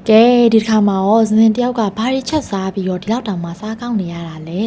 ကဲဒီတစ်ခါမှာရောဇင်တယောက်ကဘာတွေချက်စားပြီးတော့ဒီလောက်တောင်မှစားကောင်းနေရတာလဲ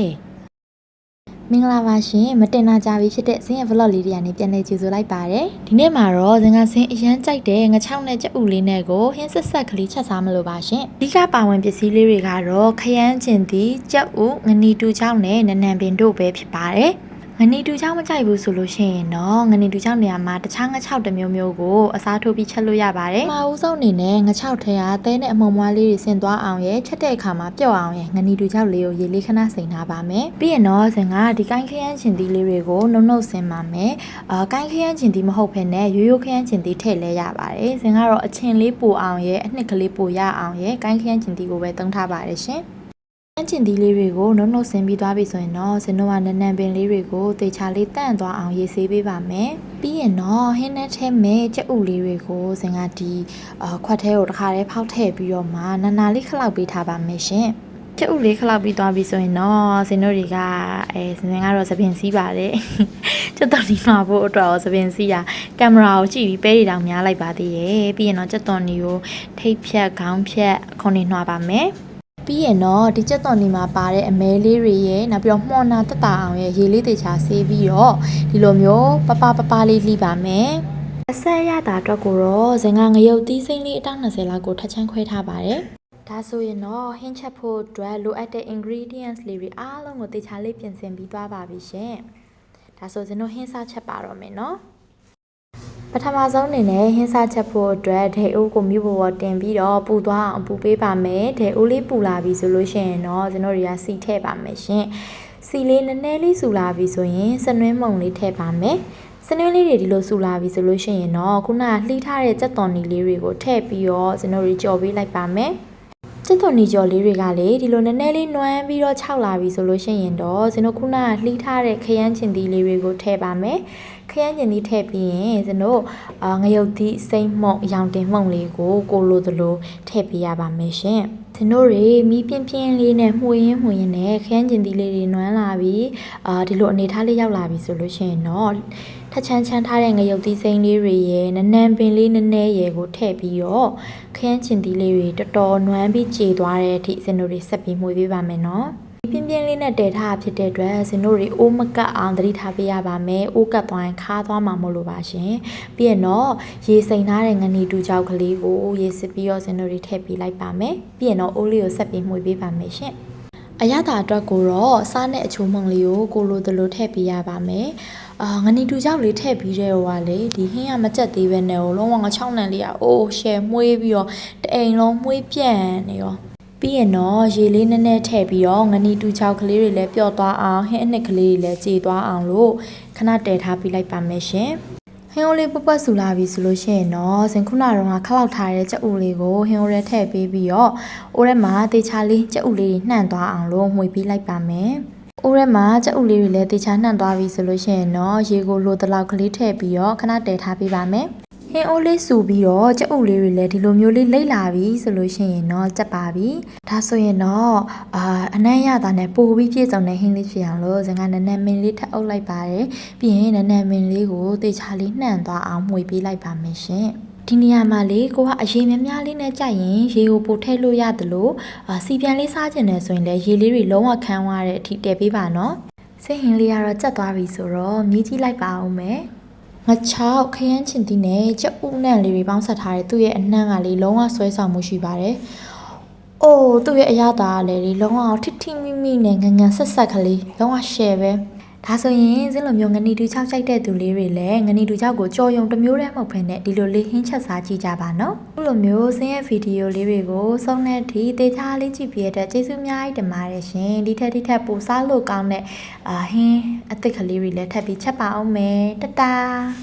မင်္ဂလာပါရှင်မတင်နာကြပြီဖြစ်တဲ့ဇင်ရဲ့ vlog လေးတွေကနေပြန်လည်ကြိုဆိုလိုက်ပါတယ်ဒီနေ့မှာတော့ဇင်ကဇင်အရန်ကြိုက်တဲ့ငချောက်နဲ့ကြက်ဥလေးနဲ့ကိုဟင်းဆက်ဆက်ကလေးချက်စားမလို့ပါရှင်အဓိကပါဝင်ပစ္စည်းလေးတွေကတော့ခရမ်းကျင်သီးကြက်ဥငနီတူချောက်နဲ့နနံပင်တို့ပဲဖြစ်ပါတယ်ငနီတူချောက်မကြိုက်ဘူးဆိုလို့ရှိရင်တော့ငနီတူချောက်နေရာမှာတခြားငချောက်တစ်မျိုးမျိုးကိုအစားထိုးပြီးချက်လို့ရပါတယ်။မအူးဆုံးအနေနဲ့ငချောက်ထဲကသဲနဲ့အမှုံမွားလေးတွေဆင်သွားအောင်ရဲ့ချက်တဲ့အခါမှာပျော့အောင်ရဲ့ငနီတူချောက်လေးကိုရေလေးခဏစိမ်ထားပါမယ်။ပြီးရင်တော့ဇင်ကဒီကိုင်းခရမ်းချင်သီးလေးတွေကိုနှုတ်ဆင်ပါမယ်။ကိုင်းခရမ်းချင်သီးမဟုတ်ဘဲနဲ့ရိုးရိုးခရမ်းချင်သီးထည့်လဲရပါတယ်။ဇင်ကတော့အချင်လေးပိုအောင်ရဲ့အနှစ်ကလေးပိုရအောင်ရဲ့ကိုင်းခရမ်းချင်သီးကိုပဲသုံးထားပါတယ်ရှင်။ကျင်သီးလေးတွေကိုနှုတ်ဆင်းပြီးသွားပြီဆိုရင်တော့ဇင်တို့ကနနံပင်လေးတွေကိုတေချာလေးတန့်သွားအောင်ရေးဆေးပေးပါမယ်ပြီးရင်တော့ဟင်းနဲ့ထဲမဲ့ကြက်ဥလေးတွေကိုဇင်ကဒီခွက်ထဲကိုတစ်ခါတည်းဖောက်ထည့်ပြီးတော့မှနာလေးခလောက်ပေးထားပါမယ်ရှင်ကျက်ဥလေးခလောက်ပြီးသွားပြီဆိုရင်တော့ဇင်တို့တွေကဇင်ကတော့သပင်စီးပါတယ်ကျက်တော်ဒီမှာဖို့အတွက်ရောသပင်စီးတာကင်မရာကိုကြည့်ပြီးပဲတွေတောင်များလိုက်ပါသေးရဲ့ပြီးရင်တော့ကျက်တော်နီကိုထိပ်ဖြတ်ခေါင်းဖြတ်ခုံနေနှွာပါမယ်ပြီးရင်တော့ဒီချက်တော်နေမှာပါတဲ့အမဲလေးတွေရဲ့နောက်ပြီးတော့မှော်နာတက်တာအောင်ရဲ့ရေလေးတေချာဆေးပြီးတော့ဒီလိုမျိုးပပလေးလှီးပါမယ်အဆက်ရတာအတွက်ကိုတော့ဇင်ကငရုတ်သီးစိမ့်လေး120လောက်ကိုထပ်ချမ်းခွဲထားပါတယ်ဒါဆိုရင်တော့ဟင်းချက်ဖို့အတွက်လိုအပ်တဲ့ ingredients လေးတွေအားလုံးကိုတေချာလေးပြင်ဆင်ပြီးသွားပါပြီရှင်ဒါဆိုဇင်တို့ဟင်းစားချက်ပါတော့မယ်နော်ပထမဆုံးအနေနဲ့ဟင်းစားချက်ဖို့အတွက်ဒဲအိုးကိုမြို့ပေါ်တင်ပြီးတော့ပူသွားအောင်ပူပေးပါမယ်ဒဲအိုးလေးပူလာပြီဆိုလို့ရှိရင်တော့ကျွန်တော်တွေကစီထည့်ပါမယ်ရှင်စီလေးနည်းနည်းလေးစူလာပြီဆိုရင်စနွင်းမုံလေးထည့်ပါမယ်စနွင်းလေးတွေဒီလိုစူလာပြီဆိုလို့ရှိရင်တော့ခုနကလှီးထားတဲ့ကြက်သွန်နီလေးတွေကိုထည့်ပြီးတော့ကျွန်တော်တို့ကြော်ပေးလိုက်ပါမယ်ကျက်သွန်နီကြော်လေးတွေကလေဒီလိုနည်းနည်းလေးနွမ်းပြီးတော့ခြောက်လာပြီဆိုလို့ရှိရင်တော့ဇင်တို့ခုနကလှီးထားတဲ့ခရမ်းချင်သီးလေးတွေကိုထည့်ပါမယ်ခရမ်းချင်သီးထည့်ပြီးရင်ဇင်တို့ငရုတ်သီးစိမ့်မှုန့်ရောင်တင်မှုန့်လေးကိုလိုသလိုထည့်ပေးရပါမယ်ရှင်ဇင်တို့တွေမီးပြင်းလေးနဲ့မှုရင်းနဲ့ခရမ်းချင်သီးလေးတွေနွမ်းလာပြီးဒီလိုအနေထားလေးရောက်လာပြီဆိုလို့ရှိရင်တော့ထချမ်းထားတဲ့ငရုတ်သီးစိမ့်လေးတွေရဲ့နနံပင်လေးနည်းနည်းရဲ့ကိုထည့်ပြီးတော့ခရမ်းချင်သီးလေးတွေတော်တော်နွမ်းပြီးကြေသွားတဲ့အထိဇင်တို့တွေဆက်ပြီးမှုပေးပါမယ်နော်ပြင်းလေးနဲ့တည်ထားဖြစ်တဲ့အတွက်ဇင်တို့တွေအိုးမကတ်အောင်သတိထားပေးရပါမယ်။အိုးကတ်သွားရင်ခါသွားမှာမို့လို့ပါရှင်။ပြီးရင်တော့ရေစိမ်ထားတဲ့ငနီတူချောက်ကလေးကိုရေစစ်ပြီးတော့ဇင်တို့တွေထည့်ပေးလိုက်ပါမယ်။ပြီးရင်တော့အိုးလေးကိုဆက်ပြီးမှုပေးပါမယ်ရှင်။အရသာအတွက်ကိုတော့စားနဲ့အချိုးမှုန်လေးကိုလိုသလိုထည့်ပေးရပါမယ်။ငနီတူချောက်လေးထည့်ပြီးတဲ့ဟိုကလေဒီဟင်းကမကြက်သေးပဲနဲ့ဟိုလုံးဝငချောင်းနံလေးကအိုးရှယ်မှုေးပြီးတော့တအိမ်လုံးမှုေးပြန့်နေရောပြီးရင်တော့ရေလေးနည်းနည်းထည့်ပြီးတော့ငနီတူချောက်ကလေးတွေလည်းပျော့သွားအောင်ဟင်းအနှစ်ကလေးတွေလည်းကြေသွားအောင်လို့ခဏတည်ထားပြီးလိုက်ပါမယ်ရှင်ဟင်းအိုးလေးပွတ်ဆူလာပြီဆိုလို့ရှိရင်တော့ဇင်ခုနကတော့ခလောက်ထားတဲ့ကြက်ဥလေးကိုဟင်းအိုးထဲထည့်ပေးပြီးတော့အိုးထဲမှာတေချာလေးကြက်ဥလေးနှံ့သွားအောင်လို့မှွေပေးလိုက်ပါမယ်အိုးထဲမှာကြက်ဥလေးတွေလည်းတေချာနှံ့သွားပြီဆိုလို့ရှိရင်တော့ရေကိုလိုတလောက်ကလေးထည့်ပြီးတော့ခဏတည်ထားပေးပါမယ်ဟင်းအိုးလေးစူပြီးတော့ကြက်ဥလေးတွေလည်းဒီလိုမျိုးလေးလိမ့်လာပြီဆိုလို့ရှိရင်တော့ကြက်ပါပြီဒါဆိုရင်တော့အနံ့ရတာနဲ့ပိုပြီးပြည့်စုံတဲ့ဟင်းလေးဖြစ်အောင်လို့ဇင်ကနနံမင်လေးထပ်အုပ်လိုက်ပါတယ်ပြီးရင်နနံမင်လေးကိုတေချာလေးနှံ့သွားအောင်မှွေပေးလိုက်ပါမယ်ရှင်ဒီနေရာမှာလေကိုကအရေများလေးနဲ့ကြိုက်ရင်ရေကိုပိုထည့်လို့ရတယ်လို့စီပြန်လေးစားကျင်တယ်ဆိုရင်လည်းရေလေးတွေလုံးဝခန်းသွားတဲ့အထိတည်ပေးပါနော်စိတ်ဟင်းလေးကတော့ကြက်သွားပြီဆိုတော့မြည်ကြည့်လိုက်ပါအောင်မယ်ငချောက်ခရမ်းချင်သီးနဲ့ကြက်ဥနှံလေးတွေပေါင်းဆက်ထားတဲ့သူ့ရဲ့အနှံ့ကလေးလုံးဝဆွဲဆောင်မှုရှိပါတယ်။အိုးသူ့ရဲ့အရသာကလည်းလုံးဝထိမိနဲ့ငန်ဆက်ကလေးလုံးဝရှယ်ပဲ။ဒါဆိုရင်ဇင်းလိုမျိုးငနီတူချောက်ကြိုက်တဲ့သူလေးတွေလည်းငနီတူချောက်ကိုကြော်ယုံတစ်မျိုးတည်းမဟုတ်ဘဲနဲ့ဒီလိုလေးဟင်းချက်စားကြည့်ကြပါနော်။အခုလိုမျိုးဇင်းရဲ့ဗီဒီယိုလေးတွေကိုစုံတဲ့အထိတေချာလေးကြည့်ပြရတဲ့ကျေးဇူးအများကြီးတင်ပါတယ်ရှင်။ဒီထက်ပိုစားလို့ကောင်းတဲ့ဟင်းအသစ်ကလေးတွေလည်းထပ်ပြီးချက်ပါအောင်မယ်။တတား